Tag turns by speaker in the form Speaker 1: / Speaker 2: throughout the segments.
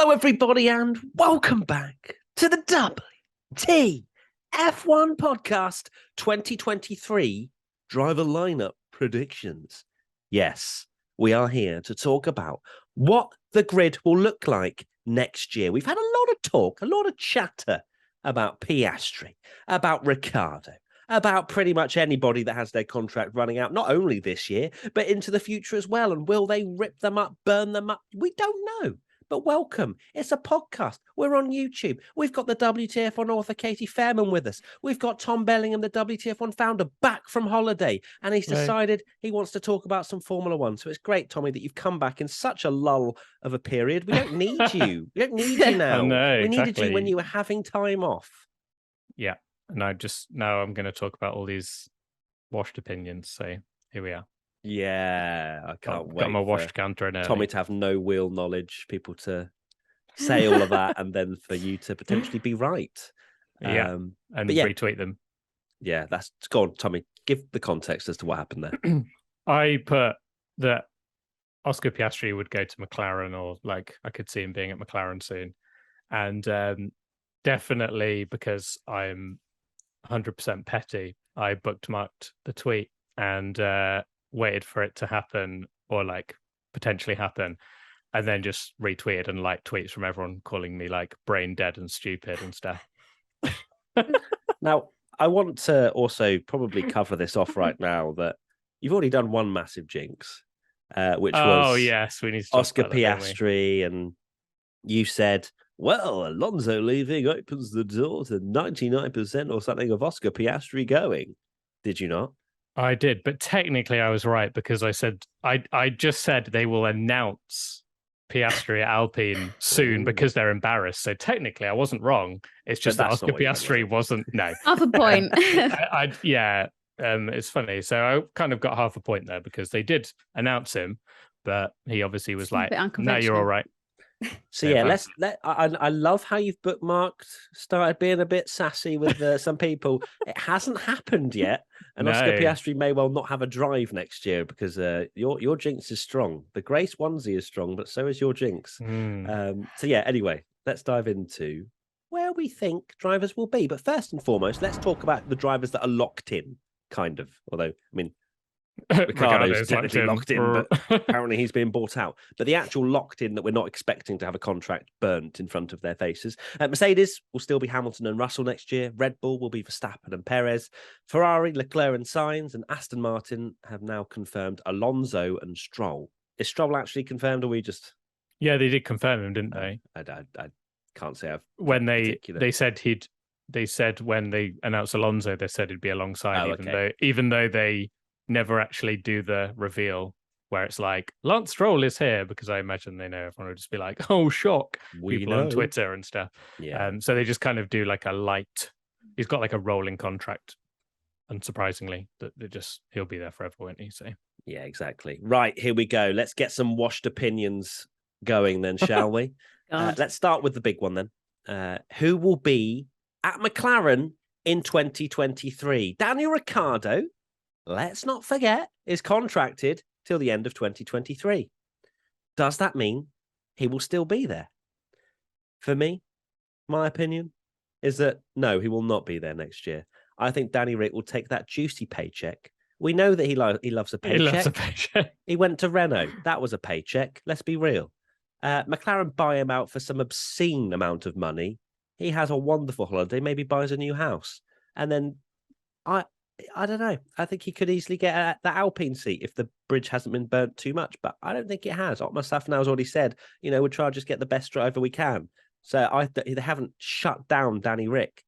Speaker 1: Hello, everybody, and welcome back to the WT F1 Podcast 2023 Driver Lineup Predictions. Yes, we are here to talk about what the grid will look like next year. We've had a lot of talk, a lot of chatter about Piastri, about Ricciardo, about pretty much anybody that has their contract running out, not only this year, but into the future as well. And will they rip them up, burn them up? We don't know. But welcome. It's a podcast. We're on YouTube. We've got the WTF1 author Katie Fairman with us. We've got Tom Bellingham, the WTF1 founder, back from holiday. And he's decided he wants to talk about some Formula One. So it's great, Tommy, that you've come back in such a lull of a period. We don't need you. We don't need you now.
Speaker 2: No,
Speaker 1: we needed
Speaker 2: exactly.
Speaker 1: you when you were having time off.
Speaker 2: Yeah. And now I'm going to talk about all these washed opinions. So here we are.
Speaker 1: Yeah, I can't wait.
Speaker 2: Got my washed counter in
Speaker 1: Tommy to have no wheel knowledge, people to say all of that, and then for you to potentially be right.
Speaker 2: Yeah, and retweet them.
Speaker 1: Yeah, that's go on, Tommy. Give the context as to what happened there.
Speaker 2: I put that Oscar Piastri would go to McLaren, or like I could see him being at McLaren soon, and definitely because I'm 100% petty, I bookmarked the tweet and waited for it to happen or like potentially happen, and then just retweeted and liked tweets from everyone calling me like brain dead and stupid and stuff.
Speaker 1: Now, I want to also probably cover this off right now that you've already done one massive jinx, which was
Speaker 2: yes, we need to talk
Speaker 1: Oscar
Speaker 2: about that,
Speaker 1: Piastri, and you said, well, Alonso leaving opens the door to 99% or something of Oscar Piastri going. Did you not?
Speaker 2: I did, but technically I was right because I said I just said they will announce Piastri at Alpine soon because they're embarrassed. So technically I wasn't wrong. It's just that Oscar Piastri wasn't. No,
Speaker 3: half a point.
Speaker 2: It's funny. So I kind of got half a point there because they did announce him, but he obviously was like, "No, you're all right."
Speaker 1: So yeah, I love how you've bookmarked, started being a bit sassy with some people. It hasn't happened yet, and Oscar Piastri may well not have a drive next year because your jinx is strong. The Grace onesie is strong, but so is your jinx. So yeah, anyway, let's dive into where we think drivers will be. But first and foremost, let's talk about the drivers that are locked in, kind of. Although, I mean, Ricciardo's technically locked in, but apparently he's being bought out. But the actual locked in that we're not expecting to have a contract burnt in front of their faces. Mercedes will still be Hamilton and Russell next year. Red Bull will be Verstappen and Perez. Ferrari, Leclerc and Sainz, and Aston Martin have now confirmed Alonso and Stroll. Is Stroll actually confirmed, or we just?
Speaker 2: Yeah, they did confirm him, didn't they?
Speaker 1: I can't say I've.
Speaker 2: When they said when they announced Alonso, they said he'd be alongside, even though they never actually do the reveal where it's like Lance Stroll is here, because I imagine they know everyone would just be like, oh, shock, people on Twitter and stuff. Yeah. So they just kind of do like a light. He's got like a rolling contract, unsurprisingly, that he'll be there forever, won't he? So
Speaker 1: yeah, exactly. Right, here we go. Let's get some washed opinions going then, shall we? Let's start with the big one then. Who will be at McLaren in 2023? Daniel Ricciardo, let's not forget, is contracted till the end of 2023. Does that mean he will still be there? For me, my opinion is that no, he will not be there next year. I think Danny Rick will take that juicy paycheck. We know that he loves a paycheck.
Speaker 2: He loves a paycheck.
Speaker 1: He went to Renault. That was a paycheck. Let's be real. McLaren buy him out for some obscene amount of money. He has a wonderful holiday, maybe buys a new house. And then I don't know. I think he could easily get the Alpine seat if the bridge hasn't been burnt too much, but I don't think it has. Otmar Safnauer has already said, we'll try to just get the best driver we can. So they haven't shut down Danny Rick.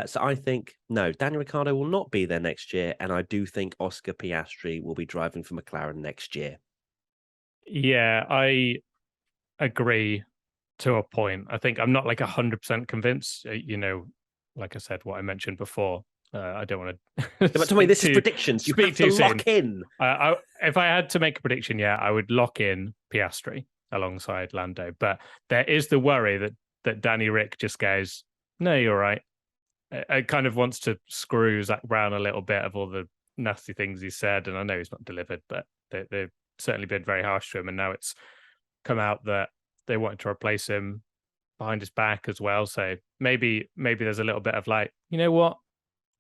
Speaker 1: So I think, no, Daniel Ricciardo will not be there next year. And I do think Oscar Piastri will be driving for McLaren next year.
Speaker 2: Yeah, I agree to a point. I think I'm not like 100% convinced, like I said, what I mentioned before. I don't want to.
Speaker 1: But to me, this is predictions. You have to lock in.
Speaker 2: If I had to make a prediction, I would lock in Piastri alongside Lando. But there is the worry that Danny Rick just goes, no, you're right. It kind of wants to screw Zach Brown a little bit of all the nasty things he said. And I know he's not delivered, but they've certainly been very harsh to him. And now it's come out that they wanted to replace him behind his back as well. So maybe there's a little bit of like, you know what?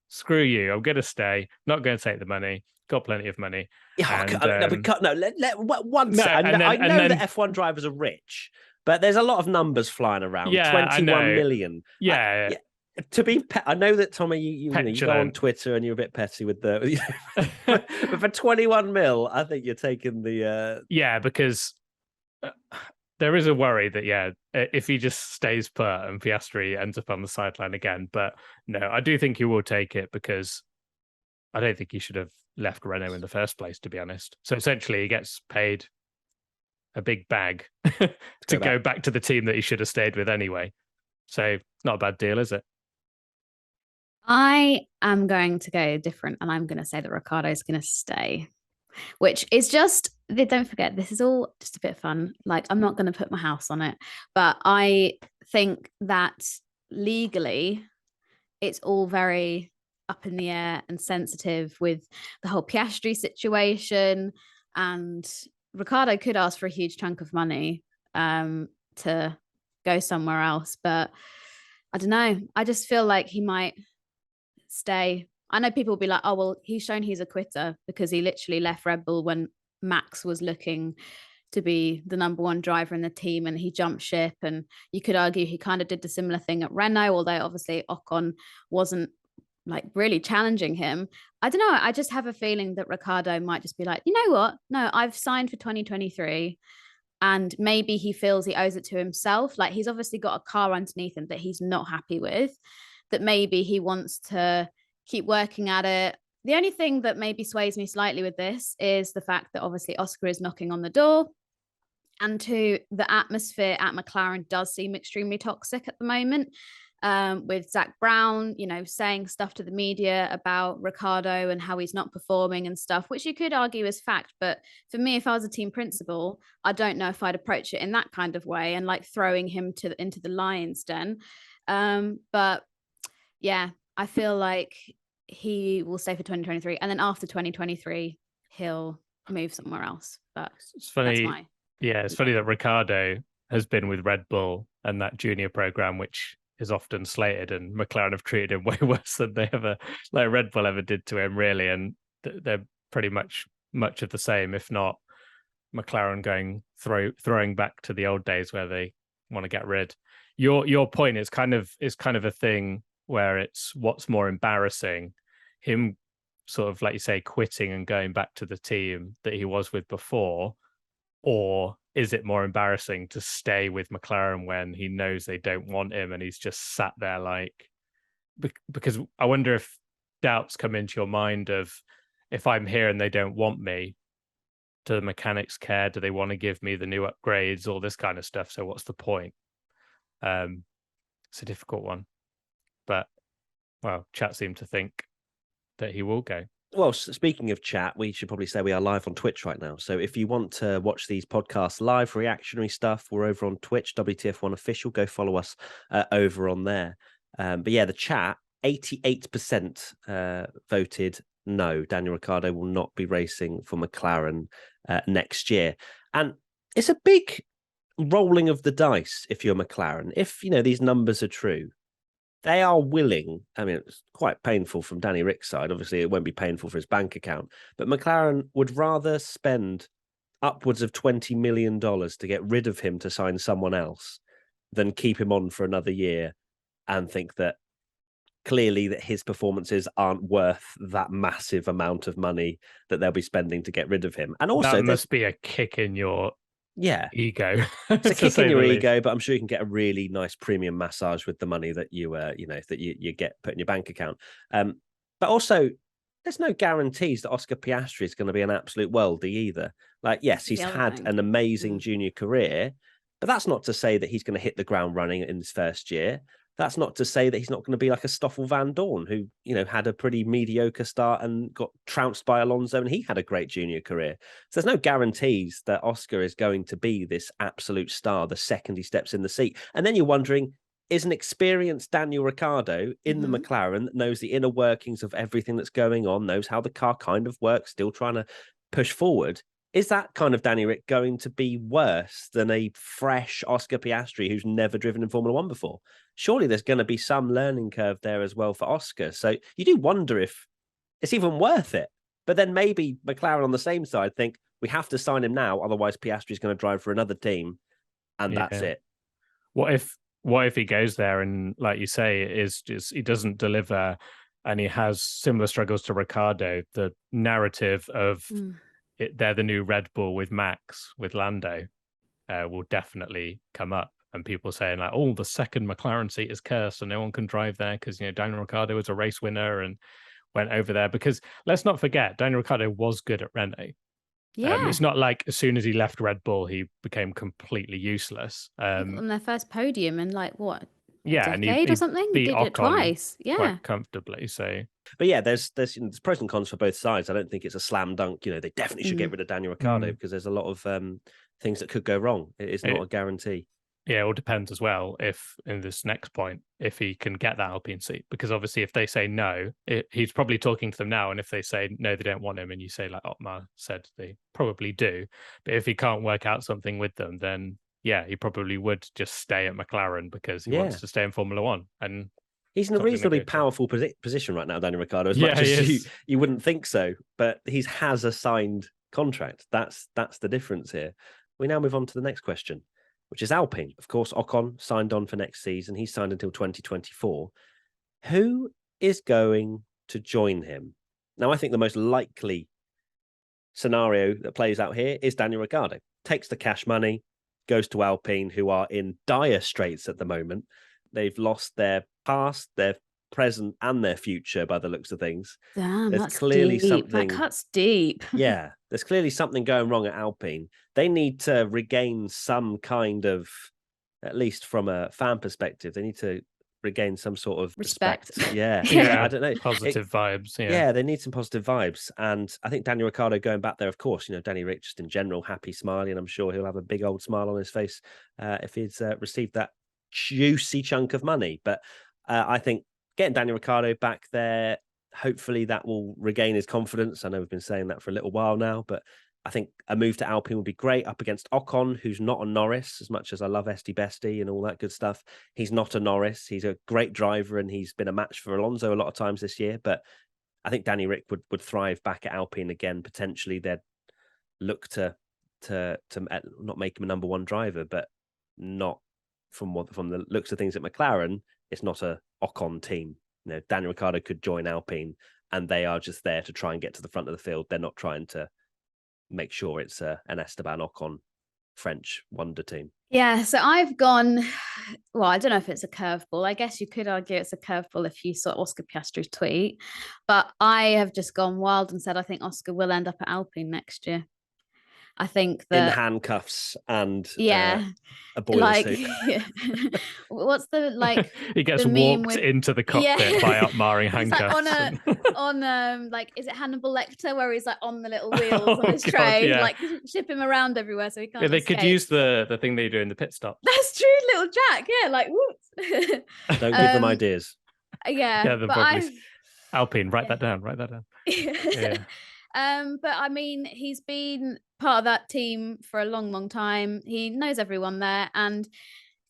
Speaker 2: Screw you. I'm going to stay. Not going to take the money. Got plenty of money.
Speaker 1: Yeah,
Speaker 2: And
Speaker 1: once
Speaker 2: no,
Speaker 1: I know,
Speaker 2: and then
Speaker 1: that F1 drivers are rich, but there's a lot of numbers flying around.
Speaker 2: Yeah,
Speaker 1: 21 million.
Speaker 2: Yeah.
Speaker 1: To be, I know that Tommy, you go on Twitter and you're a bit petty with the, but for 21 mil, I think you're taking the.
Speaker 2: Yeah, because there is a worry that if he just stays put and Piastri ends up on the sideline again, but no, I do think he will take it because I don't think he should have left Renault in the first place, to be honest. So essentially, he gets paid a big bag to go back to the team that he should have stayed with anyway. So not a bad deal, is it?
Speaker 3: I am going to go different, and I'm going to say that Ricciardo is going to stay, which is just, don't forget, this is all just a bit fun. Like, I'm not going to put my house on it, but I think that legally it's all very up in the air and sensitive with the whole Piastri situation, and Ricciardo could ask for a huge chunk of money to go somewhere else, but I don't know. I just feel like he might stay. I know people will be like, oh, well, he's shown he's a quitter because he literally left Red Bull when Max was looking to be the number one driver in the team, and he jumped ship. And you could argue he kind of did the similar thing at Renault, although obviously Ocon wasn't like really challenging him. I don't know. I just have a feeling that Ricciardo might just be like, you know what? No, I've signed for 2023. And maybe he feels he owes it to himself. Like, he's obviously got a car underneath him that he's not happy with, that maybe he wants to keep working at it. The only thing that maybe sways me slightly with this is the fact that obviously Oscar is knocking on the door. And two, the atmosphere at McLaren does seem extremely toxic at the moment. With Zach Brown, saying stuff to the media about Ricciardo and how he's not performing and stuff, which you could argue is fact. But for me, if I was a team principal, I don't know if I'd approach it in that kind of way and like throwing him into the lion's den. But yeah, I feel like he will stay for 2023. And then after 2023, he'll move somewhere else. But
Speaker 2: it's funny. It's funny that Ricciardo has been with Red Bull and that junior program, which is often slated, and McLaren have treated him way worse than they ever, like Red Bull ever did to him, really. And they're pretty much of the same, if not McLaren throwing back to the old days where they want to get rid. Your point is kind of a thing where it's what's more embarrassing, him sort of, like you say, quitting and going back to the team that he was with before, or is it more embarrassing to stay with McLaren when he knows they don't want him and he's just sat there like, because I wonder if doubts come into your mind of, if I'm here and they don't want me, do the mechanics care? Do they want to give me the new upgrades, all this kind of stuff? So what's the point? It's a difficult one, but well, chat seemed to think that he will go.
Speaker 1: Well, speaking of chat, we should probably say we are live on Twitch right now. So if you want to watch these podcasts live, reactionary stuff, we're over on Twitch, WTF1 Official. Go follow us over on there. But yeah, the chat, 88% voted no. Daniel Ricciardo will not be racing for McLaren next year. And it's a big rolling of the dice if you're McLaren. If, these numbers are true, they are willing. I mean, it's quite painful from Danny Rick's side. Obviously, it won't be painful for his bank account. But McLaren would rather spend upwards of $20 million to get rid of him to sign someone else than keep him on for another year and think that clearly that his performances aren't worth that massive amount of money that they'll be spending to get rid of him. And also,
Speaker 2: that must be a kick in your ego.
Speaker 1: It's a kick in your ego, but I'm sure you can get a really nice premium massage with the money that you get put in your bank account. But also, there's no guarantees that Oscar Piastri is going to be an absolute worldie either. Like, yes, he's had an amazing junior career, but that's not to say that he's going to hit the ground running in his first year. That's not to say that he's not going to be like a Stoffel Van Dorn, who, had a pretty mediocre start and got trounced by Alonso, and he had a great junior career. So there's no guarantees that Oscar is going to be this absolute star the second he steps in the seat. And then you're wondering, is an experienced Daniel Ricciardo in the McLaren that knows the inner workings of everything that's going on, knows how the car kind of works, still trying to push forward? is that kind of Danny Rick going to be worse than a fresh Oscar Piastri who's never driven in Formula One before? Surely there's going to be some learning curve there as well for Oscar. So you do wonder if it's even worth it. But then maybe McLaren on the same side think we have to sign him now, otherwise Piastri's going to drive for another team, and that's it.
Speaker 2: What if he goes there and, like you say, it is just he doesn't deliver, and he has similar struggles to Ricciardo? The narrative of they're the new Red Bull with Max, with Lando, will definitely come up, and people saying like, "Oh, the second McLaren seat is cursed, and no one can drive there because Daniel Ricciardo was a race winner and went over there." Because let's not forget, Daniel Ricciardo was good at Renault.
Speaker 3: Yeah.
Speaker 2: It's not like as soon as he left Red Bull, he became completely useless.
Speaker 3: On their first podium in like what?
Speaker 2: Yeah,
Speaker 3: a
Speaker 2: and
Speaker 3: decade or something. He did it twice. Yeah,
Speaker 2: quite comfortably. So,
Speaker 1: but yeah, there's pros and cons for both sides. I don't think it's a slam dunk. They definitely should get rid of Daniel Ricciardo because there's a lot of things that could go wrong. It is not a guarantee.
Speaker 2: Yeah, it all depends as well if in this next point, if he can get that Alpine seat, because obviously if they say no, he's probably talking to them now. And if they say no, they don't want him, and you say like Otmar said, they probably do. But if he can't work out something with them, then yeah, he probably would just stay at McLaren because he wants to stay in Formula One. And
Speaker 1: he's in a reasonably powerful position right now, Daniel Ricciardo, as much as you wouldn't think so. But he has a signed contract. That's the difference here. We now move on to the next question, which is Alpine. Of course, Ocon signed on for next season. He's signed until 2024. Who is going to join him? Now, I think the most likely scenario that plays out here is Daniel Ricciardo. Takes the cash money, goes to Alpine, who are in dire straits at the moment. They've lost their past, their present, and their future by the looks of things.
Speaker 3: Damn,
Speaker 1: there's
Speaker 3: that's
Speaker 1: clearly
Speaker 3: deep.
Speaker 1: something
Speaker 3: That cuts deep.
Speaker 1: Yeah, there's clearly something going wrong at Alpine. They need to regain some kind of, at least from a fan perspective, they need to regain some sort of respect. Yeah, I don't know.
Speaker 2: Positive vibes.
Speaker 1: Yeah, they need some positive vibes. And I think Daniel Ricciardo going back there, of course, Danny Rick just in general, happy, smiley, and I'm sure he'll have a big old smile on his face if he's received that juicy chunk of money. But I think getting Daniel Ricciardo back there, hopefully that will regain his confidence. I know we've been saying that for a little while now, but I think a move to Alpine would be great up against Ocon, who's not a Norris, as much as I love Esty Bestie and all that good stuff. He's not a Norris. He's a great driver and he's been a match for Alonso a lot of times this year. But I think Danny Rick would thrive back at Alpine again. Potentially they'd look to not make him a number one driver, but not from the looks of things at McLaren, it's not a Ocon team. Daniel Ricciardo could join Alpine and they are just there to try and get to the front of the field. They're not trying to make sure it's an Esteban Ocon French wonder team.
Speaker 3: Yeah, so I've gone, well, I don't know if it's a curveball. I guess you could argue it's a curveball if you saw Oscar Piastri's tweet, but I have just gone wild and said I think Oscar will end up at Alpine next year. I think that
Speaker 1: in handcuffs and a boiler
Speaker 3: like
Speaker 1: suit.
Speaker 3: What's the
Speaker 2: he gets walked into the cockpit by Otmar handcuffs.
Speaker 3: Like on like is it Hannibal Lecter where he's like on the little wheels on his train, like ship him around everywhere so he can't.
Speaker 2: Yeah, they
Speaker 3: escape.
Speaker 2: Could use the thing they do in the pit stop.
Speaker 3: That's true, little Jack. Yeah, like whoops.
Speaker 1: Don't give them ideas.
Speaker 3: Yeah, but
Speaker 2: Alpine, write that down. Yeah.
Speaker 3: But I mean, he's been part of that team for a long, long time. He knows everyone there. And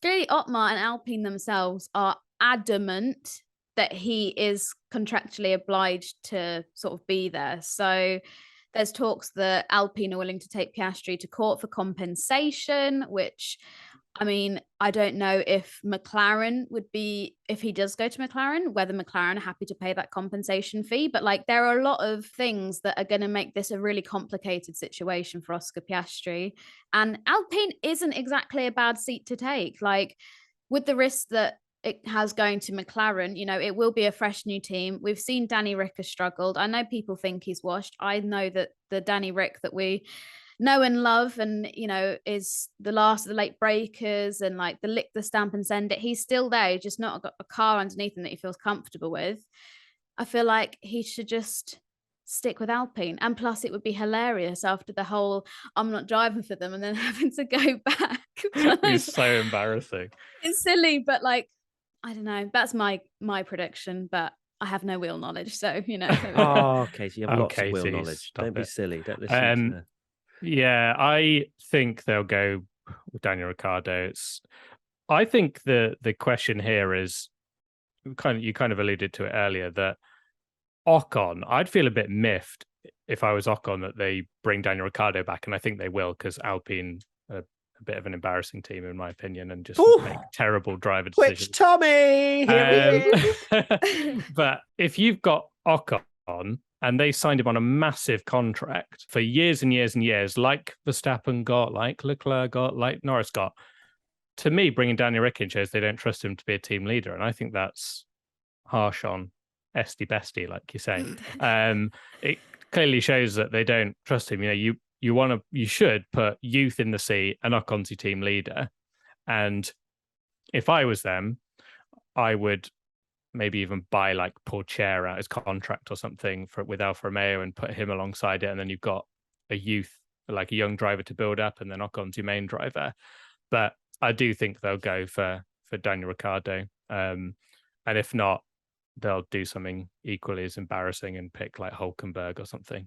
Speaker 3: clearly Otmar and Alpine themselves are adamant that he is contractually obliged to sort of be there. So there's talks that Alpine are willing to take Piastri to court for compensation, which, I mean, I don't know if McLaren would be, if he does go to McLaren, whether McLaren are happy to pay that compensation fee. But like, there are a lot of things that are going to make this a really complicated situation for Oscar Piastri. And Alpine isn't exactly a bad seat to take. Like, with the risk that it has going to McLaren, it will be a fresh new team. We've seen Danny Rick has struggled. I know people think he's washed. I know that the Danny Rick that we know and love and is the last of the late breakers and like the lick the stamp and send it, he's still there. He's just not got a car underneath him that he feels comfortable with. I feel like he should just stick with Alpine, and plus it would be hilarious after the whole I'm not driving for them and then having to go back.
Speaker 2: It's so embarrassing.
Speaker 3: It's silly, but like, I don't know, that's my prediction, but I have no wheel knowledge, so
Speaker 1: Oh, Katie, you have lots of wheel knowledge. Don't be silly. Don't listen to
Speaker 2: Yeah, I think they'll go with Daniel Ricciardo. I think the question here is you kind of alluded to it earlier that Ocon, I'd feel a bit miffed if I was Ocon that they bring Daniel Ricciardo back, and I think they will because Alpine are a bit of an embarrassing team in my opinion, and just make terrible driver decisions.
Speaker 1: Which Tommy?
Speaker 2: But if you've got Ocon and they signed him on a massive contract for years and years and years, like Verstappen got, like Leclerc got, like Norris got, to me, bringing Daniel Ricciardo shows they don't trust him to be a team leader, and I think that's harsh on Esty Bestie, like you say. It clearly shows that they don't trust him. You should put youth in the seat and Ocon's your team leader. And if I was them, I would maybe even buy like Porcher out his contract or something with Alfa Romeo and put him alongside it. And then you've got a young driver to build up, and then Ocon's your main driver. But I do think they'll go for Daniel Ricciardo. And if not, they'll do something equally as embarrassing and pick like Hulkenberg or something.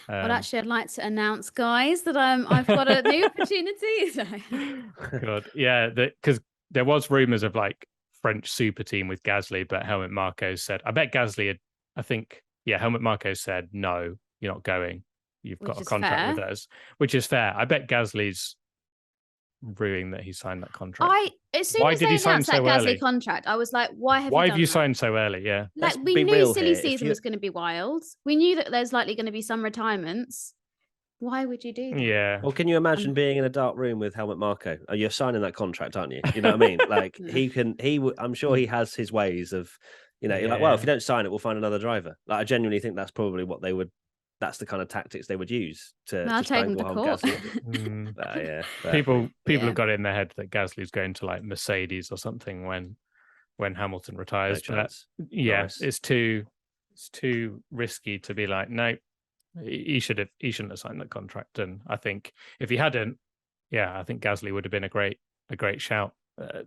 Speaker 3: Well, actually, I'd like to announce, guys, that I've got a new opportunity.
Speaker 2: God, yeah, because there was rumors of like French super team with Gasly, but Helmut Marko said, I bet Gasly Helmut Marko said, no, you're not going. You've got a contract with us, which is fair. I bet Gasly's ruining that he signed that contract.
Speaker 3: As soon as they announced that Gasly contract, I was like, why have you
Speaker 2: signed so early? Yeah.
Speaker 3: Like, we knew silly season was going to be wild. We knew that there's likely going to be some retirements. Why would you do that?
Speaker 2: Yeah.
Speaker 1: Well, can you imagine being in a dark room with Helmut Marko? Oh, you're signing that contract, aren't you? You know what I mean? Like I'm sure he has his ways of, you're like, well, if you don't sign it, we'll find another driver. Like, I genuinely think that's probably what that's the kind of tactics they would use to strangle Gasly.
Speaker 2: People have got it in their head that Gasly's going to like Mercedes or something when Hamilton retires. But it's too risky to be like, no, he shouldn't have signed that contract. And I think if he hadn't, I think Gasly would have been a great shout.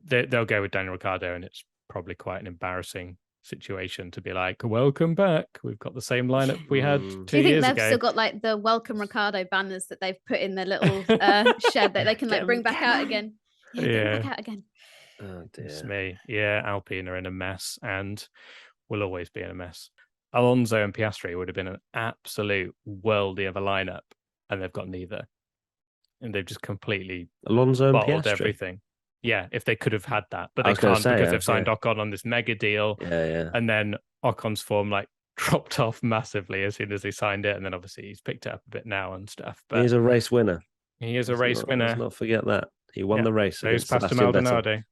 Speaker 2: They'll go with Daniel Ricciardo, and it's probably quite an embarrassing situation to be like, welcome back, we've got the same lineup we had 2 years ago.
Speaker 3: Do you think they've still got like the welcome Ricciardo banners that they've put in their little shed that they can like bring back out again? Bring back out again.
Speaker 1: Oh dear.
Speaker 2: It's me. Alpine are in a mess and will always be in a mess. Alonso and Piastri would have been an absolute worldie of a lineup, and they've got neither, and they've just completely
Speaker 1: Alonso and
Speaker 2: bottled
Speaker 1: Piastri.
Speaker 2: Everything. Yeah, if they could have had that, but they can't because they've signed Ocon on this mega deal. And then Ocon's form like dropped off massively as soon as he signed it, and then obviously he's picked it up a bit now and stuff. But
Speaker 1: he's a race winner.
Speaker 2: Let's
Speaker 1: not forget that he won the race.
Speaker 2: Goes past Maldonado.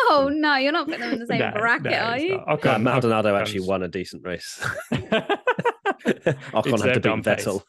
Speaker 3: Oh no, you're not putting them in the same bracket, are you?
Speaker 1: Maldonado actually won a decent race. Ocon had to beat Vettel.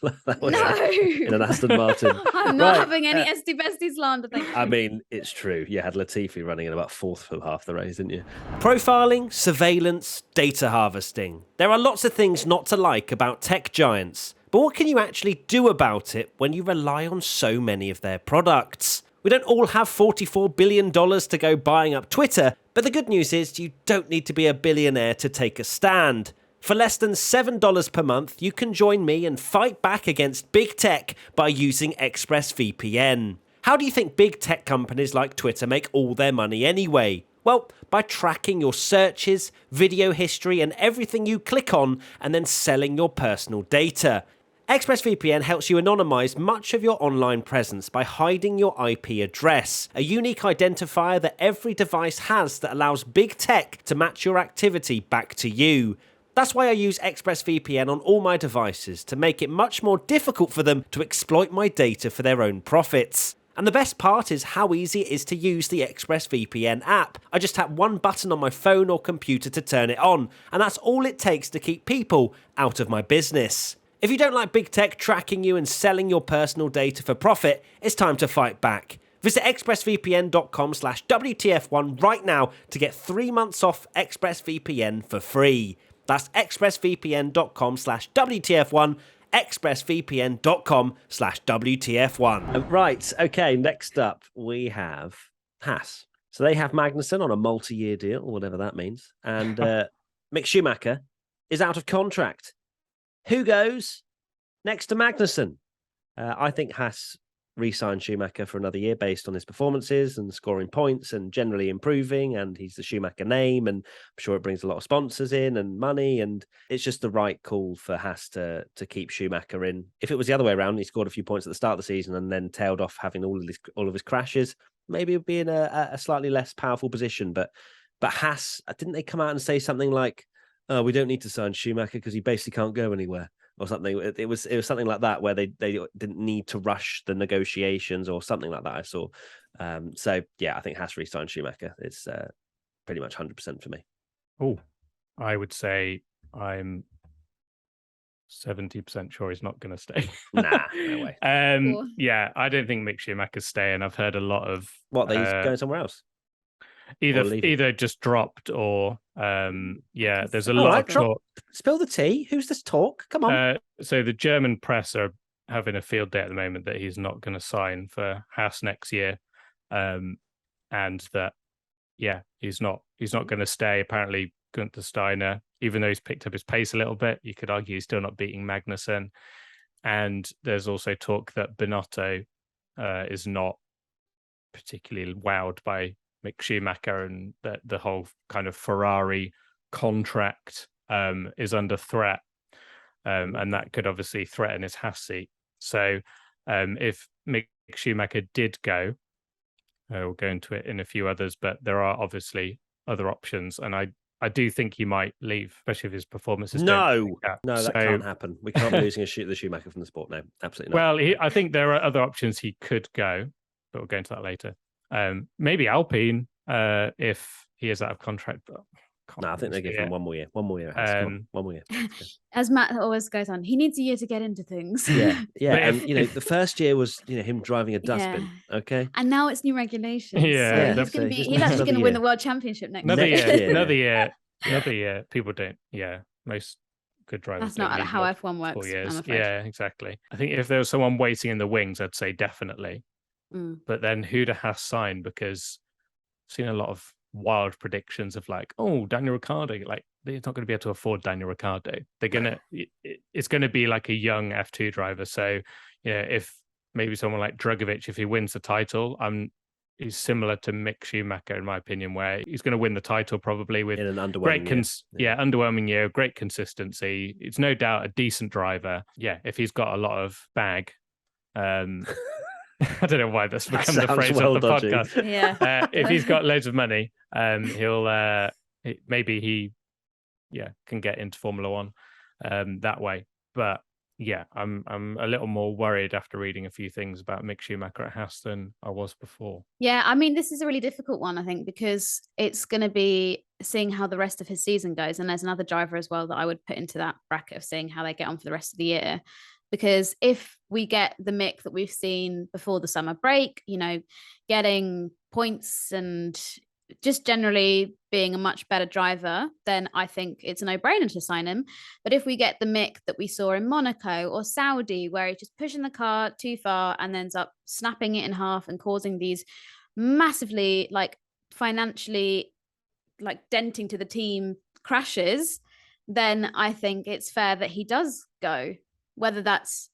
Speaker 1: In an Aston Martin.
Speaker 3: I'm not having any Esty Bestie slander, thank you.
Speaker 1: I mean, it's true. You had Latifi running in about fourth for half the race, didn't you? Profiling, surveillance, data harvesting. There are lots of things not to like about tech giants, but what can you actually do about it when you rely on so many of their products? We don't all have $44 billion to go buying up Twitter, but the good news is you don't need to be a billionaire to take a stand. For less than $7 per month, you can join me and fight back against big tech by using ExpressVPN. How do you think big tech companies like Twitter make all their money anyway? Well, by tracking your searches, video history, and everything you click on, and then selling your personal data. ExpressVPN helps you anonymize much of your online presence by hiding your IP address, a unique identifier that every device has that allows big tech to match your activity back to you. That's why I use ExpressVPN on all my devices, to make it much more difficult for them to exploit my data for their own profits. And the best part is how easy it is to use the ExpressVPN app. I just tap one button on my phone or computer to turn it on, and that's all it takes to keep people out of my business. If you don't like big tech tracking you and selling your personal data for profit, it's time to fight back. Visit expressvpn.com/WTF1 right now to get 3 months off ExpressVPN for free. That's expressvpn.com/WTF1, expressvpn.com/WTF1. Right, okay, next up we have Haas. So they have Magnussen on a multi-year deal, or whatever that means, and Mick Schumacher is out of contract. Who goes next to Magnussen? I think Haas re-signed Schumacher for another year based on his performances and scoring points and generally improving, and he's the Schumacher name, and I'm sure it brings a lot of sponsors in and money, and it's just the right call for Haas to keep Schumacher in. If it was the other way around, he scored a few points at the start of the season and then tailed off having all of his crashes, maybe he'd be in a slightly less powerful position. But Haas, didn't they come out and say something like, "Oh, we don't need to sign Schumacher because he basically can't go anywhere," or something? It was something like that, where they didn't need to rush the negotiations or something like that. I saw. So yeah, I think Haas re-signed Schumacher. It's pretty much 100% for me.
Speaker 2: Oh, I would say I'm 70% sure he's not going to stay.
Speaker 1: Nah, no way.
Speaker 3: Cool.
Speaker 2: Yeah, I don't think Mick Schumacher's staying. I've heard a lot of
Speaker 1: What, he's going somewhere else?
Speaker 2: either just dropped or yeah. There's a
Speaker 1: All
Speaker 2: lot
Speaker 1: right,
Speaker 2: of talk.
Speaker 1: Spill the tea. Who's this talk? Come on.
Speaker 2: So the German press are having a field day at the moment that he's not going to sign for Haas next year, and that he's not going to stay. Apparently, Gunther Steiner, even though he's picked up his pace a little bit, you could argue he's still not beating Magnussen. And there's also talk that Binotto is not particularly wowed by Mick Schumacher, and that the whole kind of Ferrari contract is under threat, and that could obviously threaten his Haas seat. So if Mick Schumacher did go, we'll go into it in a few others, but there are obviously other options, and I do think he might leave, especially if his performances don't pick up.
Speaker 1: That can't happen. We can't be losing the Schumacher from the sport. No, absolutely
Speaker 2: Well,
Speaker 1: not.
Speaker 2: I think there are other options he could go, but we'll go into that later. Maybe Alpine, if he is out of contract. But
Speaker 1: no, I think they give him one more year. One more year. One more year.
Speaker 3: As Matt always goes on, he needs a year to get into things.
Speaker 1: Yeah. And the first year was him driving a dustbin.
Speaker 3: Yeah.
Speaker 1: Okay.
Speaker 3: And now it's new regulations.
Speaker 2: Yeah.
Speaker 3: So he's actually going to win the world championship next
Speaker 2: year. Another year. People don't. Yeah. Most good drivers.
Speaker 3: That's not how F1 works. 4 years.
Speaker 2: Yeah, exactly. I think if there was someone waiting in the wings, I'd say definitely. But then who to Haas sign? Because I've seen a lot of wild predictions of like, oh, Daniel Ricciardo, like they're not going to be able to afford Daniel Ricciardo. They're gonna, it's going to be like a young F2 driver. So, if maybe someone like Drugovich, if he wins the title, he's similar to Mick Schumacher in my opinion, where he's going to win the title probably with
Speaker 1: in an underwhelming
Speaker 2: year. Underwhelming year, great consistency. It's no doubt a decent driver. Yeah, if he's got a lot of bag. I don't know why that's become the phrase of the dodgy podcast.
Speaker 3: Yeah.
Speaker 2: If he's got loads of money, he'll maybe he can get into Formula One that way. But yeah, I'm a little more worried after reading a few things about Mick Schumacher at Haas than I was before.
Speaker 3: Yeah, I mean, this is a really difficult one, I think, because it's going to be seeing how the rest of his season goes. And there's another driver as well that I would put into that bracket of seeing how they get on for the rest of the year. Because if we get the Mick that we've seen before the summer break, getting points and just generally being a much better driver, then I think it's a no-brainer to sign him. But if we get the Mick that we saw in Monaco or Saudi, where he's just pushing the car too far and ends up snapping it in half and causing these massively, financially, denting to the team crashes, then I think it's fair that he does go. Whether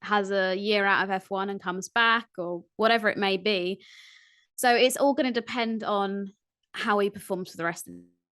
Speaker 3: has a year out of F1 and comes back or whatever it may be. So it's all going to depend on how he performs for the rest of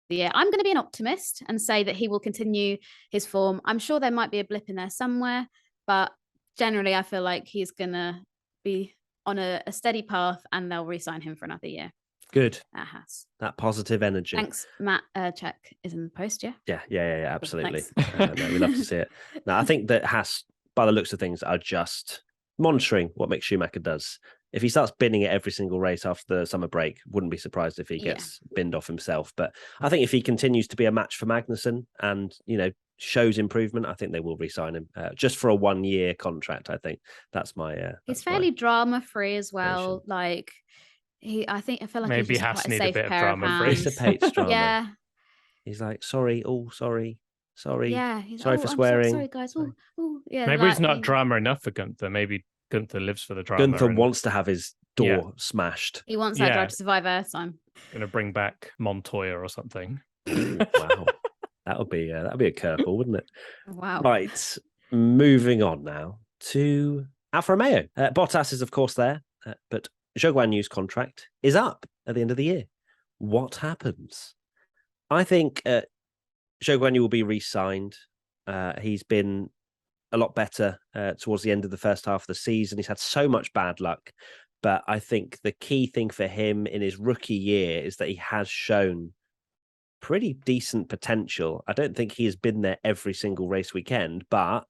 Speaker 3: the year. I'm going to be an optimist and say that he will continue his form. I'm sure there might be a blip in there somewhere, but generally I feel like he's going to be on a steady path and they'll re-sign him for another year.
Speaker 1: Good.
Speaker 3: At Haas.
Speaker 1: That positive energy.
Speaker 3: Thanks, Matt. Check is in the post, yeah?
Speaker 1: Yeah, absolutely. No, we love to see it. No, I think that Haas, by the looks of things, are just monitoring what Mick Schumacher does. If he starts binning it every single race after the summer break, wouldn't be surprised if he gets binned off himself. But I think if he continues to be a match for Magnussen and, shows improvement, I think they will re-sign him just for a 1-year contract. I think that's my.
Speaker 3: He's fairly drama-free as well. I feel like
Speaker 2: maybe
Speaker 3: he's just
Speaker 2: Haas
Speaker 3: quite a
Speaker 2: need
Speaker 3: safe
Speaker 2: a bit of
Speaker 3: pair
Speaker 2: drama.
Speaker 3: of hands.
Speaker 1: Dissipates drama.
Speaker 3: Yeah.
Speaker 1: He's like, sorry.
Speaker 3: Yeah,
Speaker 1: sorry for swearing.
Speaker 3: Sorry, guys. Yeah.
Speaker 2: Maybe it's not drama enough for Gunther. Maybe Gunther lives for the drama.
Speaker 1: Gunther wants to have his door smashed.
Speaker 3: He wants that Drive to Survive airtime.
Speaker 2: Going to bring back Montoya or something.
Speaker 1: Wow, that'd be a curveball, wouldn't it?
Speaker 3: Wow.
Speaker 1: Right, moving on now to Alfa Romeo. Bottas is, of course, there, but Zhou Guanyu's contract is up at the end of the year. What happens? I think Zhou Guanyu will be re-signed. He's been a lot better towards the end of the first half of the season. He's had so much bad luck. But I think the key thing for him in his rookie year is that he has shown pretty decent potential. I don't think he has been there every single race weekend, but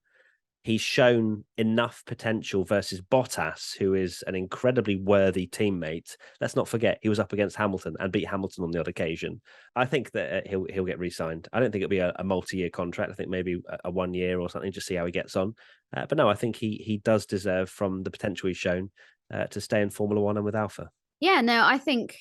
Speaker 1: he's shown enough potential versus Bottas, who is an incredibly worthy teammate. Let's not forget, he was up against Hamilton and beat Hamilton on the odd occasion. I think that he'll get re-signed. I don't think it'll be a multi-year contract. I think maybe a 1 year or something, just see how he gets on. But no, I think he does deserve, from the potential he's shown, to stay in Formula One and with Alfa.
Speaker 3: Yeah, no, I think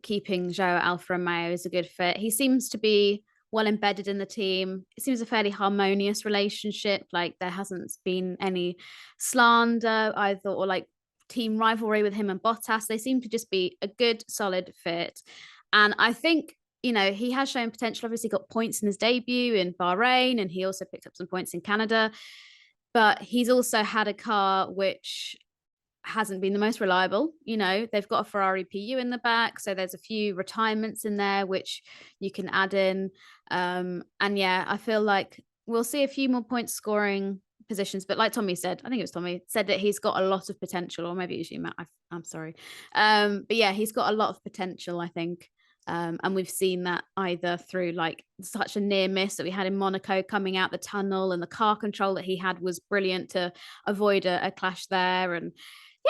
Speaker 3: keeping Zhou at Alfa Romeo is a good fit. He seems to be well embedded in the team. It seems a fairly harmonious relationship. Like there hasn't been any slander, I thought, or like team rivalry with him and Bottas. They seem to just be a good, solid fit. And I think, he has shown potential. Obviously got points in his debut in Bahrain, and he also picked up some points in Canada. But he's also had a car which hasn't been the most reliable. They've got a Ferrari PU in the back, so there's a few retirements in there which you can add in. And yeah, I feel like we'll see a few more points scoring positions, but like Tommy said, I think it was Tommy said that he's got a lot of potential, or maybe it was you, Matt. I'm sorry. But yeah, he's got a lot of potential, I think. And we've seen that either through like such a near miss that we had in Monaco coming out the tunnel, and the car control that he had was brilliant to avoid a clash there. And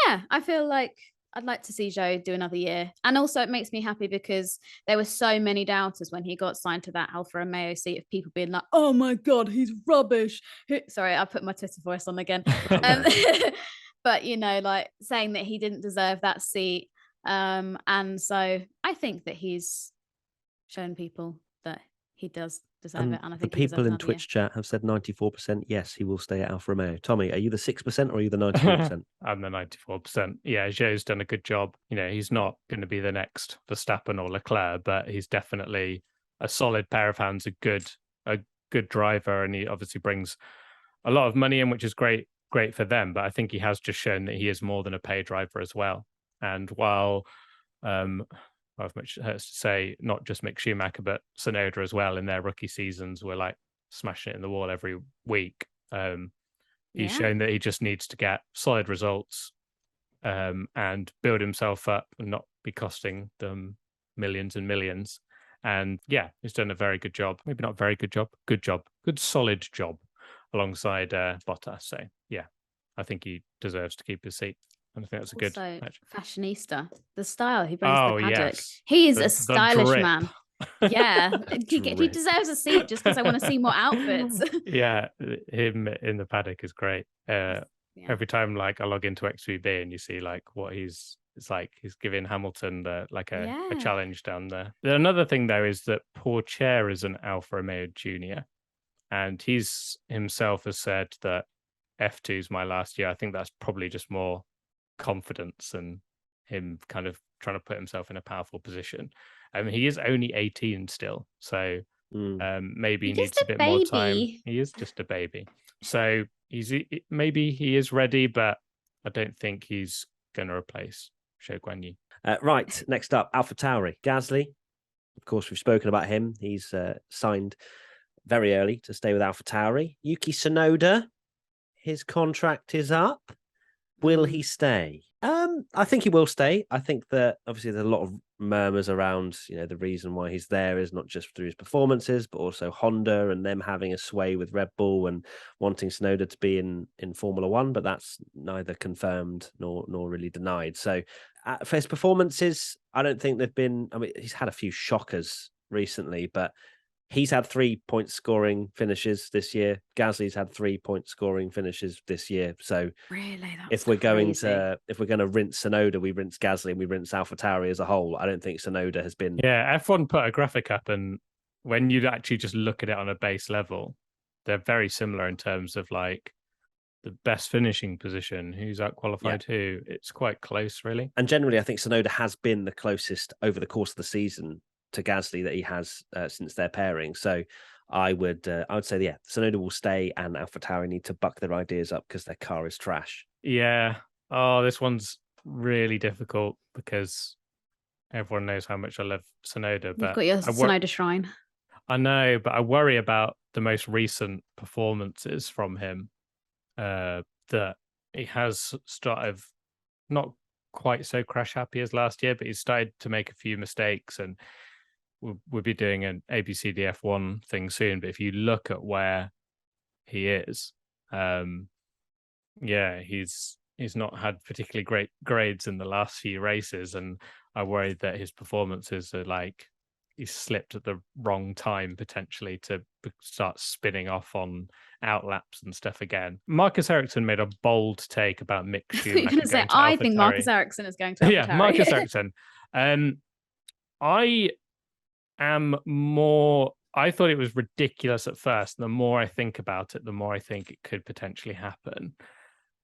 Speaker 3: yeah, I feel like I'd like to see Zhou do another year. And also it makes me happy because there were so many doubters when he got signed to that Alfa Romeo seat of people being like, oh my God, he's rubbish. Sorry, I put my Twitter voice on again. But, like saying that he didn't deserve that seat. And so I think that he's shown people that he does deserve it. And I think
Speaker 1: the people in Twitch chat have said 94% yes, he will stay at Alfa Romeo. Tommy, are you the 6% or are you the 94%?
Speaker 2: I'm the 94%. Yeah, Zhou's done a good job. He's not going to be the next Verstappen or Leclerc, but he's definitely a solid pair of hands, a good driver, and he obviously brings a lot of money in, which is great for them. But I think he has just shown that he is more than a pay driver as well. And while as much hurts to say, not just Mick Schumacher, but Tsunoda as well, in their rookie seasons were like smashing it in the wall every week. He's shown that he just needs to get solid results and build himself up and not be costing them millions and millions. And yeah, he's done a very good job. Maybe not very good job. Good solid job alongside Bottas. So yeah, I think he deserves to keep his seat. And I think that's a good match.
Speaker 3: Fashionista, the style he brings to the paddock.
Speaker 2: Yes.
Speaker 3: He is a stylish man. Yeah, he deserves a seat just because I want to see more outfits.
Speaker 2: Yeah, him in the paddock is great. Every time like I log into XVB and you see like what it's like he's giving Hamilton a challenge down there. Another thing though is that Pourchaire is an Alfa Romeo junior, and he's himself has said that F2 is my last year. I think that's probably just more confidence and him kind of trying to put himself in a powerful position. He is only 18 still, so maybe he needs a bit more time. He is just a baby, so maybe he is ready, but I don't think he's going to replace Zhou Guanyu.
Speaker 1: Right, next up, AlphaTauri. Gasly, of course, we've spoken about him. He's signed very early to stay with AlphaTauri. Yuki Tsunoda, his contract is up. Will he stay? I think he will stay. I think that obviously there's a lot of murmurs around, the reason why he's there is not just through his performances, but also Honda and them having a sway with Red Bull and wanting Tsunoda to be in Formula One, but that's neither confirmed nor really denied. So for his performances, I don't think they've been, he's had a few shockers recently, but he's had 3-point scoring finishes this year. Gasly's had 3-point scoring finishes this year. So
Speaker 3: really,
Speaker 1: if we're going to rinse Tsunoda, we rinse Gasly and we rinse AlphaTauri as a whole. I don't think Tsunoda has been.
Speaker 2: Yeah, F1 put a graphic up, and when you actually just look at it on a base level, they're very similar in terms of like the best finishing position, who's outqualified who. It's quite close, really.
Speaker 1: And generally, I think Tsunoda has been the closest over the course of the season to Gasly that he has since their pairing. So I would say, yeah, Tsunoda will stay, and AlphaTauri need to buck their ideas up because their car is trash.
Speaker 2: Yeah. Oh, this one's really difficult because everyone knows how much I love Tsunoda.
Speaker 3: You've
Speaker 2: But
Speaker 3: got your Tsunoda shrine.
Speaker 2: I know, but I worry about the most recent performances from him. That he has started not quite so crash happy as last year, but he's started to make a few mistakes, and we'll be doing an ABCDF1 thing soon. But if you look at where he is, he's not had particularly great grades in the last few races, and I worry that his performances are like he's slipped at the wrong time potentially to start spinning off on outlaps and stuff again. Marcus Erickson made a bold take about Mick Schumacher.
Speaker 3: You're going to say, I think Marcus Erickson is going to
Speaker 2: AlphaTauri. Yeah, Marcus Erickson. I am more. I thought it was ridiculous at first. The more I think about it, the more I think it could potentially happen.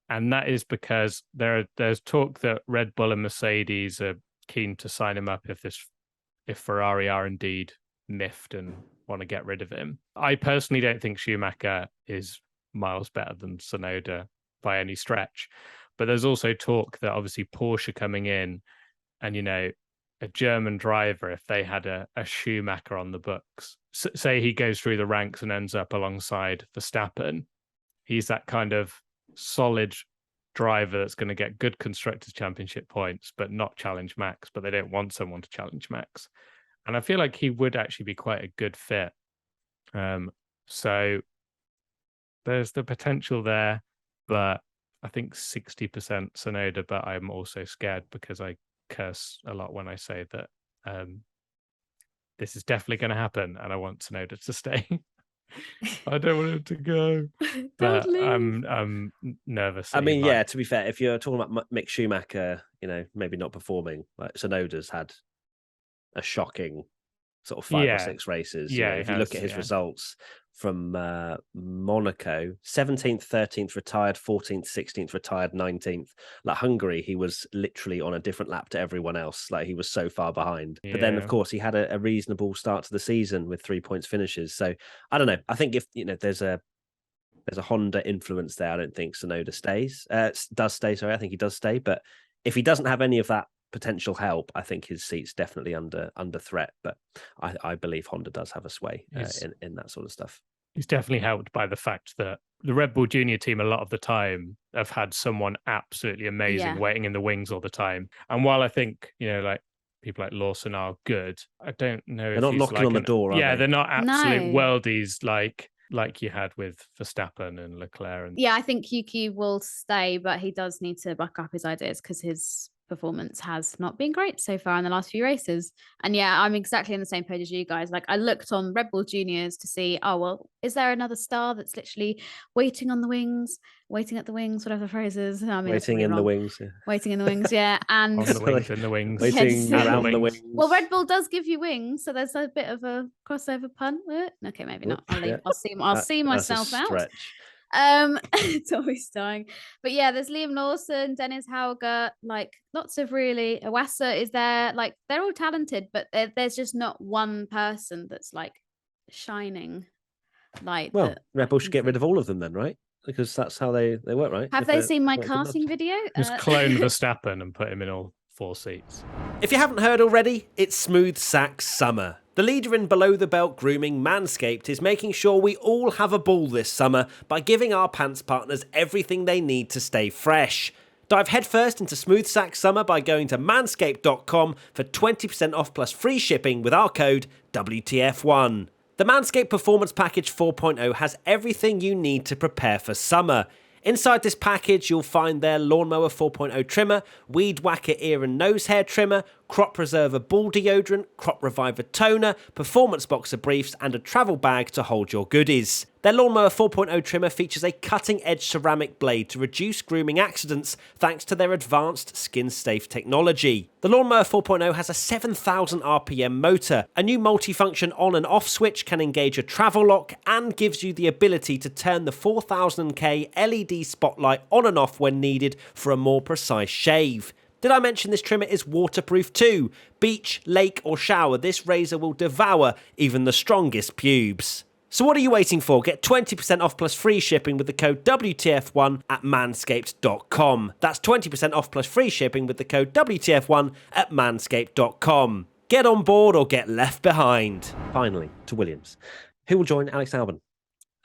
Speaker 2: And that is because there's talk that Red Bull and Mercedes are keen to sign him up if Ferrari are indeed miffed and want to get rid of him. I personally don't think Schumacher is miles better than Tsunoda by any stretch. But there's also talk that obviously Porsche coming in and, a German driver, if they had a Schumacher on the books, say he goes through the ranks and ends up alongside Verstappen, he's that kind of solid driver that's going to get good Constructors' Championship points, but not challenge Max. But they don't want someone to challenge Max. And I feel like he would actually be quite a good fit. So there's the potential there, but I think 60% Tsunoda, but I'm also scared because I curse a lot when I say that this is definitely going to happen and I want Tsunoda to stay. I don't want him to go, but I'm nervous.
Speaker 1: I mean, yeah, to be fair, if you're talking about Mick Schumacher, maybe not performing, like Tsunoda's had a shocking sort of 5 or 6 races.
Speaker 2: Yeah,
Speaker 1: if you look at his results from Monaco, 17th, 13th retired, 14th, 16th retired, 19th. Like Hungary, he was literally on a different lap to everyone else. Like he was so far behind. Yeah. But then, of course, he had a reasonable start to the season with 3 points finishes. So I don't know. I think if there's a Honda influence there, I don't think Tsunoda does stay. Sorry, I think he does stay. But if he doesn't have any of that potential help, I think his seat's definitely under threat. But I believe Honda does have a sway in that sort of stuff.
Speaker 2: He's definitely helped by the fact that the Red Bull Junior team a lot of the time have had someone absolutely amazing waiting in the wings all the time. And while I think, like people like Lawson are good, I don't know
Speaker 1: they're not knocking on the door, are they?
Speaker 2: They're not absolute worldies like you had with Verstappen and Leclerc.
Speaker 3: Yeah, I think Yuki will stay, but he does need to back up his ideas because his performance has not been great so far in the last few races. And yeah, I'm exactly on the same page as you guys. Like I looked on Red Bull Juniors to see, is there another star that's literally waiting at the wings, whatever the phrase is. I mean,
Speaker 1: waiting in the wings. Yeah.
Speaker 3: Waiting in the wings, yeah. And
Speaker 2: on the wings, in the wings.
Speaker 1: Waiting around the wings.
Speaker 3: Well, Red Bull does give you wings, so there's a bit of a crossover pun. Okay, maybe not. I'll leave. Yeah. I'll see myself out. It's always dying. But yeah, there's Liam Lawson, Dennis Hauger, like lots of really Iwasa is there, like they're all talented, but there's just not one person that's like shining light.
Speaker 1: Well, Red Bull should get rid of all of them then, right? Because that's how they work, right?
Speaker 3: Have they seen my karting video?
Speaker 2: Just clone Verstappen and put him in all 4 seats.
Speaker 1: If you haven't heard already, it's Smooth Sack Summer. The leader in below-the-belt grooming, Manscaped, is making sure we all have a ball this summer by giving our pants partners everything they need to stay fresh. Dive headfirst into Smooth Sack Summer by going to manscaped.com for 20% off plus free shipping with our code WTF1. The Manscaped Performance Package 4.0 has everything you need to prepare for summer. Inside this package, you'll find their Lawnmower 4.0 trimmer, Weed Whacker ear and nose hair trimmer, Crop Preserver ball deodorant, Crop Reviver toner, Performance Boxer briefs, and a travel bag to hold your goodies. Their Lawnmower 4.0 trimmer features a cutting-edge ceramic blade to reduce grooming accidents thanks to their advanced skin-safe technology. The Lawnmower 4.0 has a 7,000 RPM motor, a new multifunction on and off switch can engage a travel lock, and gives you the ability to turn the 4000K LED spotlight on and off when needed for a more precise shave. Did I mention this trimmer is waterproof too? Beach, lake or shower, this razor will devour even the strongest pubes. So what are you waiting for? Get 20% off plus free shipping with the code WTF1 at manscaped.com. That's 20% off plus free shipping with the code WTF1 at manscaped.com. Get on board or get left behind. Finally, to Williams. Who will join Alex Albon?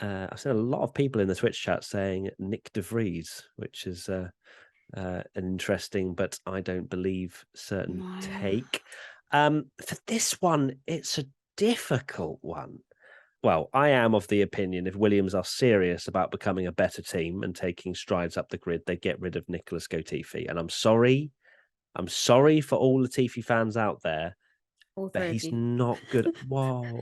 Speaker 1: I've seen a lot of people in the Twitch chat saying Nick de Vries, which is an interesting, but I don't believe certain take. For this one, it's a difficult one. Well, I am of the opinion if Williams are serious about becoming a better team and taking strides up the grid, they get rid of Nicholas Latifi. And I'm sorry for all Latifi fans out there, but he's not good. Whoa.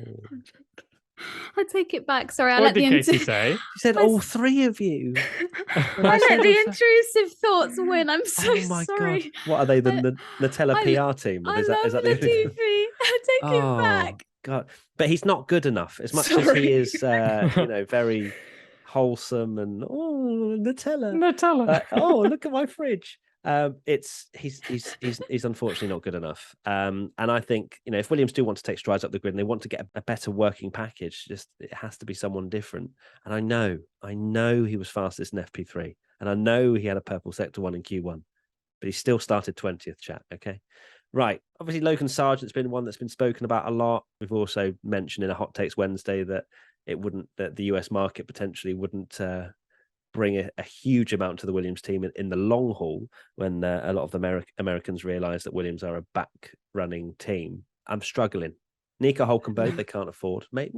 Speaker 3: I take it back. Sorry, I
Speaker 2: What
Speaker 3: let
Speaker 2: did
Speaker 3: the
Speaker 2: Katie say?
Speaker 1: She said all three of you.
Speaker 3: I let the intrusive thoughts win. I'm so
Speaker 1: Oh my
Speaker 3: sorry.
Speaker 1: God. What are they, the Nutella PR team?
Speaker 3: I
Speaker 1: Is
Speaker 3: love
Speaker 1: that the
Speaker 3: Latifi. I take it back.
Speaker 1: God. But he's not good enough. As much as he is, very wholesome and Nutella. Look at my fridge. He's unfortunately not good enough. And I think, if Williams do want to take strides up the grid and they want to get a better working package, it has to be someone different. And I know he was fastest in FP3, and I know he had a purple sector 1 in Q1, but he still started 20th, chat. Okay. Right. Obviously, Logan Sargent's been one that's been spoken about a lot. We've also mentioned in a Hot Takes Wednesday that that the US market potentially wouldn't bring a huge amount to the Williams team in the long haul when a lot of the Americans realise that Williams are a back running team. I'm struggling. Nico Hulkenberg, they can't afford. Maybe.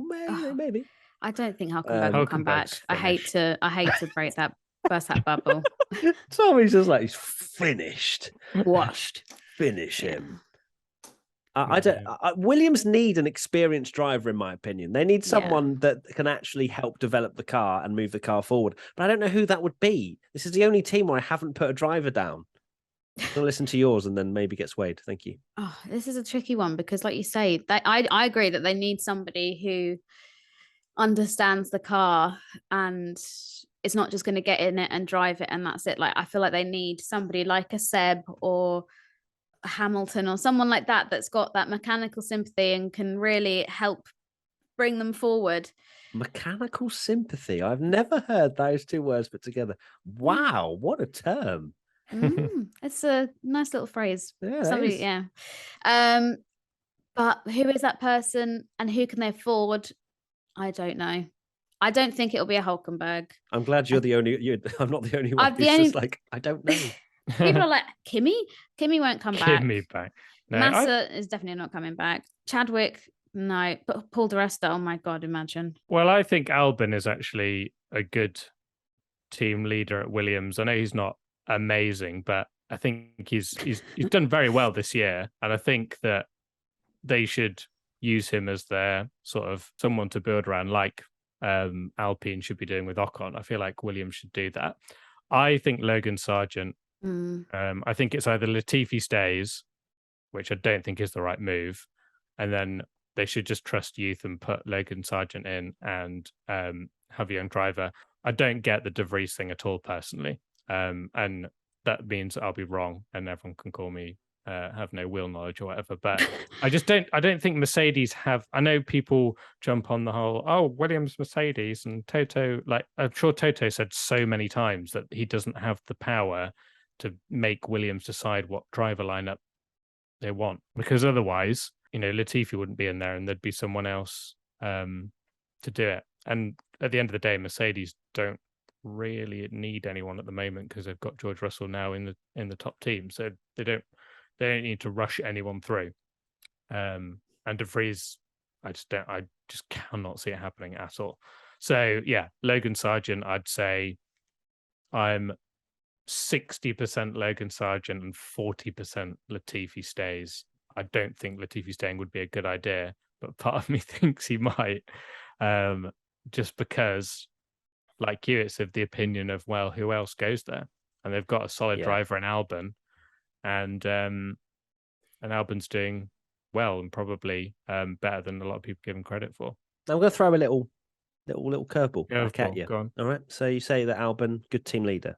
Speaker 3: I don't think Hulkenberg will come back.
Speaker 2: Hulkenberg's
Speaker 3: I hate to burst that bubble.
Speaker 1: Tommy's just like, he's finished.
Speaker 3: Washed.
Speaker 1: Finish him. Williams need an experienced driver, in my opinion. They need someone that can actually help develop the car and move the car forward. But I don't know who that would be. This is the only team where I haven't put a driver down. I'm going to listen to yours and then maybe get swayed. Thank you.
Speaker 3: Oh, this is a tricky one because, like you say, I agree that they need somebody who understands the car and it's not just going to get in it and drive it and that's it. Like, I feel like they need somebody like a Seb or Hamilton or someone like that that's got that mechanical sympathy and can really help bring them forward.
Speaker 1: Mechanical sympathy. I've never heard those two words put together. Wow, what a term.
Speaker 3: It's a nice little phrase.
Speaker 1: Yeah.
Speaker 3: But who is that person and who can they afford? I don't know. I don't think it'll be a Hulkenberg.
Speaker 1: I'm glad you're the only. I'm not the only one. Just like, I don't know.
Speaker 3: People are like, Kimi won't come back.
Speaker 2: Kimi back. No,
Speaker 3: Massa is definitely not coming back. Chadwick, no. But Paul di Resta, oh my God, imagine.
Speaker 2: Well, I think Albon is actually a good team leader at Williams. I know he's not amazing, but I think he's done very well this year. And I think that they should use him as their sort of someone to build around, like Alpine should be doing with Ocon. I feel like Williams should do that. I think Logan Sargent, I think it's either Latifi stays, which I don't think is the right move, and then they should just trust youth and put Logan Sargent in and have a young driver. I don't get the De Vries thing at all personally, and that means I'll be wrong and everyone can call me have no wheel knowledge or whatever, but I don't think Mercedes have. I know people jump on the whole Williams, Mercedes, and Toto, like I'm sure Toto said so many times that he doesn't have the power to make Williams decide what driver lineup they want, because otherwise, Latifi wouldn't be in there and there'd be someone else to do it. And at the end of the day, Mercedes don't really need anyone at the moment because they've got George Russell now in the top team, so they don't need to rush anyone through. And De Vries, I just cannot see it happening at all. So yeah, Logan Sargent, I'd say I'm 60% Logan Sargent and 40% Latifi stays. I don't think Latifi staying would be a good idea, but part of me thinks he might, just because, like you, it's of the opinion of, well, who else goes there? And they've got a solid driver in Albon, and Albon's doing well and probably better than a lot of people give him credit for.
Speaker 1: I'm going to throw a little curveball back at you.
Speaker 2: Go on.
Speaker 1: All right. So you say that Albon, good team leader,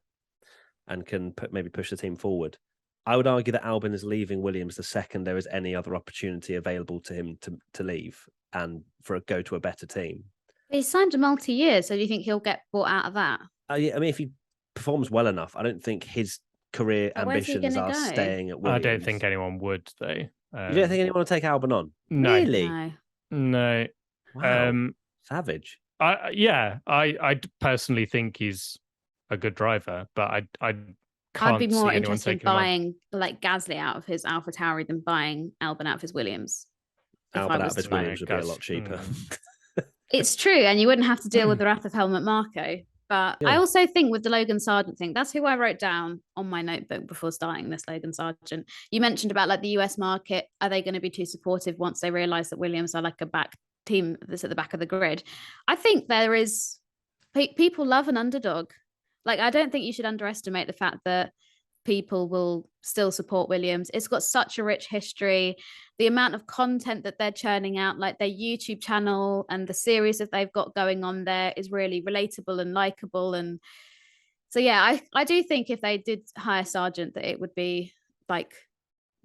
Speaker 1: and can maybe push the team forward. I would argue that Albon is leaving Williams the second there is any other opportunity available to him to leave and go to a better team.
Speaker 3: He signed a multi-year, so do you think he'll get bought out of that?
Speaker 1: Yeah, I mean, if he performs well enough, I don't think his career
Speaker 3: But where's he
Speaker 1: ambitions
Speaker 3: gonna
Speaker 1: are
Speaker 3: go?
Speaker 1: staying at
Speaker 2: I
Speaker 1: Williams.
Speaker 2: don't think anyone would, though.
Speaker 1: You don't think anyone will take Albon on?
Speaker 2: No.
Speaker 1: Really?
Speaker 2: No.
Speaker 1: Wow. Savage.
Speaker 2: I personally think he's a good driver, but I can't
Speaker 3: I'd be more
Speaker 2: see anyone
Speaker 3: interested in
Speaker 2: taking him on.
Speaker 3: buying like Gasly out of his AlphaTauri than buying Albon out of his Williams.
Speaker 1: Albon out of his Williams would be a lot cheaper.
Speaker 3: It's true, and you wouldn't have to deal with the wrath of Helmut Marko. But I also think with the Logan Sargent thing, that's who I wrote down on my notebook before starting this. Logan Sargent. You mentioned about like the US market. Are they going to be too supportive once they realise that Williams are like a back team that's at the back of the grid? I think there is people love an underdog. Like, I don't think you should underestimate the fact that people will still support Williams. It's got such a rich history. The amount of content that they're churning out, like their YouTube channel and the series that they've got going on there, is really relatable and likable. And so, yeah, I do think if they did hire Sargent, that it would be like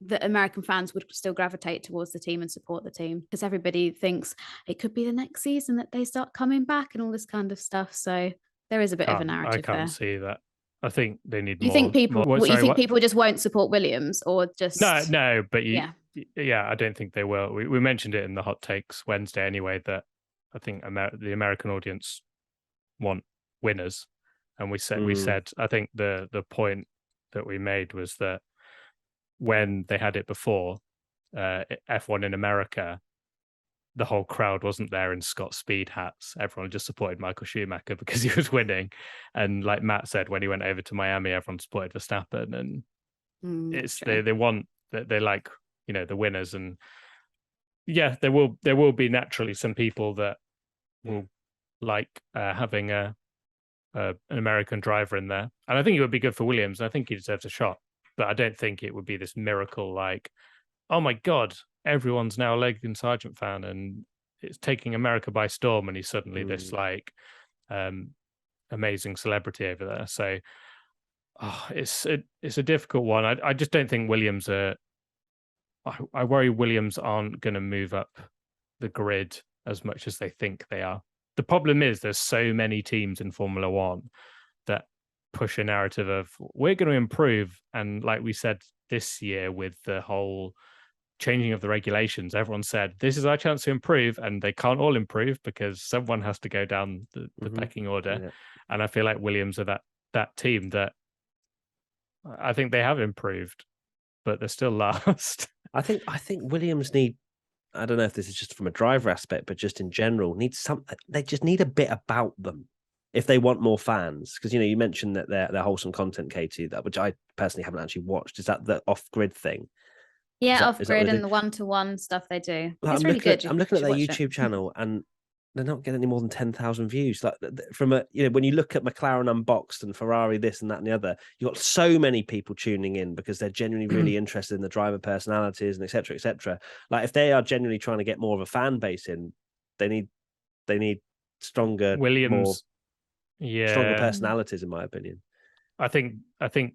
Speaker 3: the American fans would still gravitate towards the team and support the team, because everybody thinks it could be the next season that they start coming back and all this kind of stuff. So there is a bit of a narrative there.
Speaker 2: I can't see that. I think they need more.
Speaker 3: You think people?
Speaker 2: More,
Speaker 3: you think people just won't support Williams, or just
Speaker 2: no? But I don't think they will. We mentioned it in the hot takes Wednesday anyway, that I think the American audience want winners, and we said I think the point that we made was that when they had it before, F1 in America, the whole crowd wasn't there in Scott Speed hats. Everyone just supported Michael Schumacher because he was winning. And like Matt said, when he went over to Miami, everyone supported Verstappen. And it's they want that, they like, the winners. And yeah, there will be naturally some people that will like having an American driver in there. And I think it would be good for Williams. I think he deserves a shot. But I don't think it would be this miracle like, oh my God, everyone's now a Logan Sargent fan and it's taking America by storm, and he's suddenly this like amazing celebrity over there. So it's a difficult one. I just don't think Williams I worry Williams aren't going to move up the grid as much as they think they are. The problem is there's so many teams in Formula One that push a narrative of we're going to improve, and like we said this year with the whole changing of the regulations, everyone said this is our chance to improve, and they can't all improve because someone has to go down the pecking order. Yeah. And I feel like Williams are that team that I think they have improved, but they're still last.
Speaker 1: I think Williams need, I don't know if this is just from a driver aspect, but just in general, need something. They just need a bit about them if they want more fans. Because you mentioned that they're wholesome content, Katie, which I personally haven't actually watched. Is that the off-grid thing?
Speaker 3: Yeah, off-grid and the one-to-one stuff they do. It's really good.
Speaker 1: I'm looking at their YouTube channel, and they're not getting any more than 10,000 views. Like from when you look at McLaren Unboxed and Ferrari this and that and the other, you've got so many people tuning in because they're genuinely really interested in the driver personalities and et cetera, et cetera. Like if they are genuinely trying to get more of a fan base in, they need stronger
Speaker 2: Williams,
Speaker 1: stronger personalities, in my opinion.
Speaker 2: I think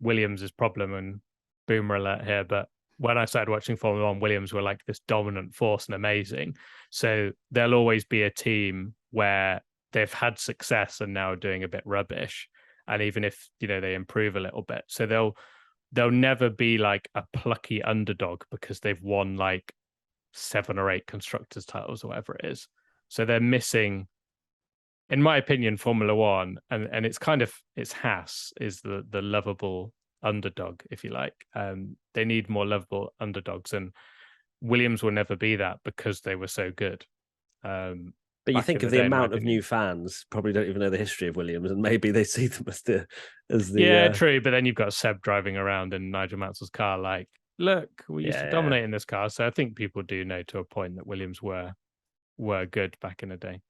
Speaker 2: Williams' problem, and boomer alert here, but when I started watching Formula One, Williams were like this dominant force and amazing. So there'll always be a team where they've had success and now doing a bit rubbish. And even if, they improve a little bit. So they'll never be like a plucky underdog because they've won like 7 or 8 constructors titles or whatever it is. So they're missing, in my opinion, Formula One, and it's Haas is the lovable underdog, if you like. They need more lovable underdogs, and Williams will never be that because they were so good.
Speaker 1: But you think of the amount of new fans probably don't even know the history of Williams, and maybe they see them as the
Speaker 2: true. But then you've got Seb driving around in Nigel Mansell's car, like, look, we used to dominate in this car. So I think people do know to a point that Williams were good back in the day.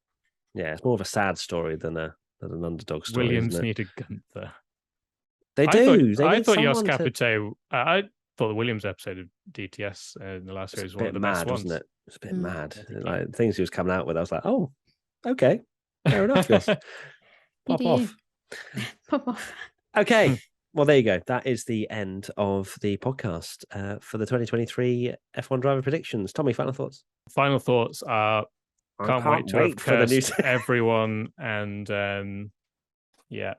Speaker 1: Yeah, it's more of a sad story than an underdog story.
Speaker 2: Williams needed Gunther.
Speaker 1: They do.
Speaker 2: I thought Jos Capito. I thought the Williams episode of DTS in the last series was one of the best ones.
Speaker 1: Wasn't it? It's a bit mad. Like things he was coming out with, I was like, oh, okay, fair enough. Jos. Pop off. Okay. Well, there you go. That is the end of the podcast for the 2023 F1 driver predictions. Tommy, final thoughts?
Speaker 2: Final thoughts are,
Speaker 1: I
Speaker 2: Can't wait to have
Speaker 1: for the new.
Speaker 2: cursed everyone, and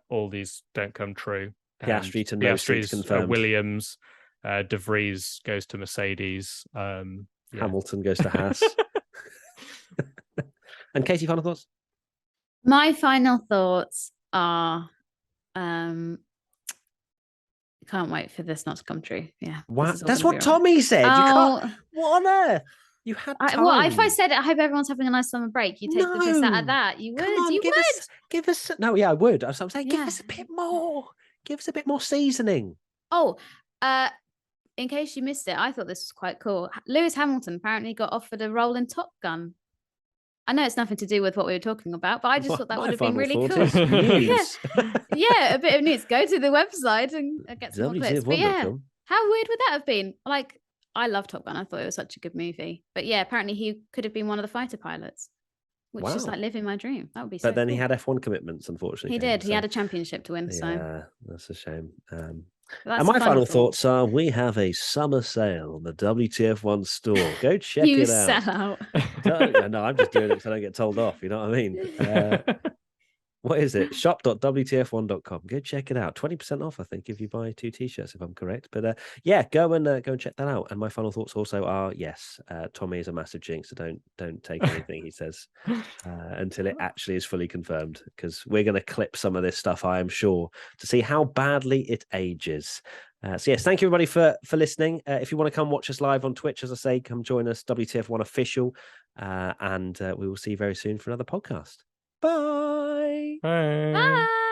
Speaker 2: all these don't come true.
Speaker 1: Piastri to no seats
Speaker 2: Piastri's
Speaker 1: confirmed.
Speaker 2: Williams, De Vries goes to Mercedes.
Speaker 1: Hamilton goes to Haas. And Katie, final thoughts?
Speaker 3: My final thoughts are can't wait for this not to come true. Yeah.
Speaker 1: Wow,
Speaker 3: this is all
Speaker 1: that's
Speaker 3: gonna
Speaker 1: what
Speaker 3: be all right.
Speaker 1: Tommy said. You
Speaker 3: Oh,
Speaker 1: can't. What on earth? You had time.
Speaker 3: well, if I said I hope everyone's having a nice summer break, you take the piss out
Speaker 1: No.
Speaker 3: of that. You would.
Speaker 1: Come on,
Speaker 3: you would.
Speaker 1: give us. No, yeah, I would. I'm saying, give
Speaker 3: Yeah.
Speaker 1: us a bit more. Give us a bit more seasoning.
Speaker 3: Oh, in case you missed it, I thought this was quite cool. Lewis Hamilton apparently got offered a role in Top Gun. I know it's nothing to do with what we were talking about, but I just thought that would have been really cool.
Speaker 1: News.
Speaker 3: Yeah, a bit of news. Go to the website and get some more clips. But yeah, how weird would that have been? Like, I love Top Gun. I thought it was such a good movie. But yeah, apparently he could have been one of the fighter pilots, which is like living my dream. That would be so
Speaker 1: But then
Speaker 3: cool.
Speaker 1: he had F1 commitments, unfortunately.
Speaker 3: He did. He had a championship to win.
Speaker 1: Yeah, that's a shame.
Speaker 3: That's
Speaker 1: and my final thoughts are: we have a summer sale on the WTF1 store. Go check
Speaker 3: you
Speaker 1: it out.
Speaker 3: sell out.
Speaker 1: No, I'm just doing it because I don't get told off. You know what I mean? What is it? Shop.wtf1.com. Go check it out. 20% off, I think, if you buy 2 t-shirts, if I'm correct. But yeah, go and check that out. And my final thoughts also are: yes, Tommy is a massive jinx, so don't take anything he says until it actually is fully confirmed, because we're going to clip some of this stuff, I am sure, to see how badly it ages. So yes, thank you everybody for listening. If you want to come watch us live on Twitch, as I say, come join us, WTF1 official, and we will see you very soon for another podcast. Bye.
Speaker 2: Bye.
Speaker 3: Bye.